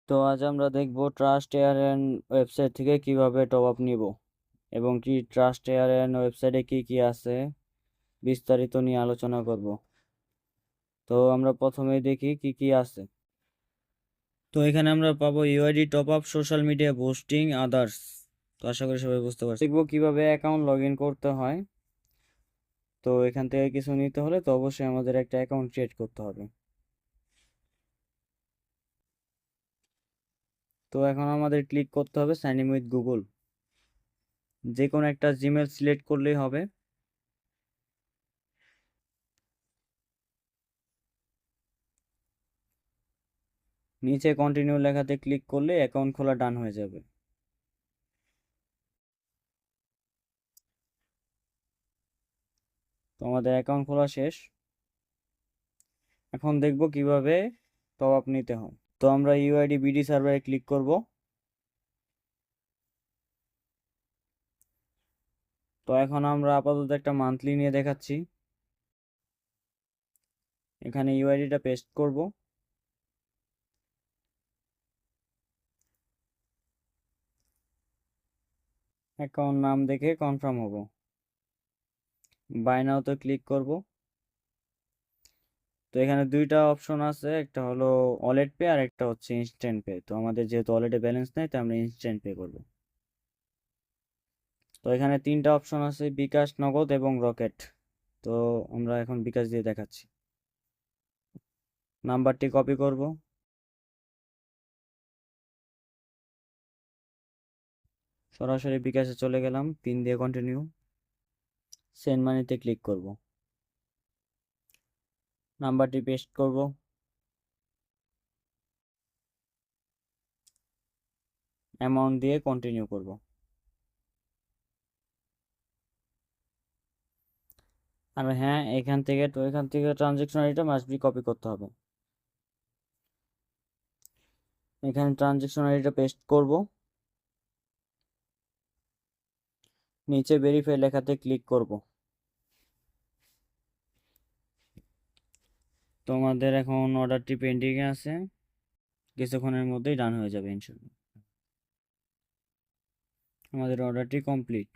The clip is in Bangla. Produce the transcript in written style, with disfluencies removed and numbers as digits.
তো আজ আমরা দেখব ট্রাস্ট এয়ারলাইন ওয়েবসাইট থেকে কিভাবে টপ আপ নিব এবং কি ট্রাস্ট এয়ারলাইন ওয়েবসাইটে কি কি আছে বিস্তারিত নিয়ে আলোচনা করব। তো আমরা প্রথমেই দেখি কি কি আছে। তো এখানে আমরা পাবো UID top up, social media boosting, others. তো আশা করি সবাই বুঝতে পারছি। দেখবো কিভাবে অ্যাকাউন্ট লগ ইন করতে হয়। তো এখান থেকে কিছু নিতে হলে তো অবশ্যই আমাদের একটা অ্যাকাউন্ট ক্রিয়েট করতে হবে। তো এখন আমাদের ক্লিক করতে হবে সাইন ইন উইথ গুগল। যে কোনো একটা জিমেল সিলেক্ট করলেই হবে। নিচে কন্টিনিউ লেখাতে ক্লিক করলে অ্যাকাউন্ট খোলা ডান হয়ে যাবে। তো আমাদের অ্যাকাউন্ট খোলা শেষ। এখন দেখব কিভাবে টপ আপ নিতে হয়। তো আমরা ইউআইডি বিডি সার্ভারে ক্লিক করব। তো এখন আমরা আপাতত একটা মান্থলি নিয়ে দেখাচ্ছি। এখানে ইউআইডিটা পেস্ট করব। অ্যাকাউন্ট নাম দেখে কনফার্ম হব। বাই নাওতে ক্লিক করব। তো এখানে দুইটা অপশন আছে, একটা হলো ওয়ালেট পে আর একটা হচ্ছে ইনস্ট্যান্ট পে। তো আমাদের যেহেতু ওয়ালেটে ব্যালেন্স নেই তাই আমরা ইনস্ট্যান্ট পে করব। তো এখানে তিনটা অপশন আছে, বিকাশ, নগদ এবং রকেট। তো আমরা এখন বিকাশ দিয়ে দেখাচ্ছি। নাম্বারটি কপি করব। সরাসরি বিকাশে চলে গেলাম, পিন দিয়ে কন্টিনিউ। সেন্ড মানিতে ক্লিক করব। নাম্বারটি পেস্ট করব। অ্যামাউন্ট দিয়ে কন্টিনিউ করব। আর হ্যাঁ, এখান থেকে ট্রানজেকশন আইডিটা মাস্ট বি কপি করতে হবে। এখানে ট্রানজেকশন আইডিটা পেস্ট করব। নিচে ভেরিফাই লেখাতে ক্লিক করব। তোমাদের এখন অর্ডারটি পেন্ডিং এ আছে, কিছুক্ষণের মধ্যেই ডান হয়ে যাবে ইনশাআল্লাহ। আমাদের অর্ডারটি কমপ্লিট।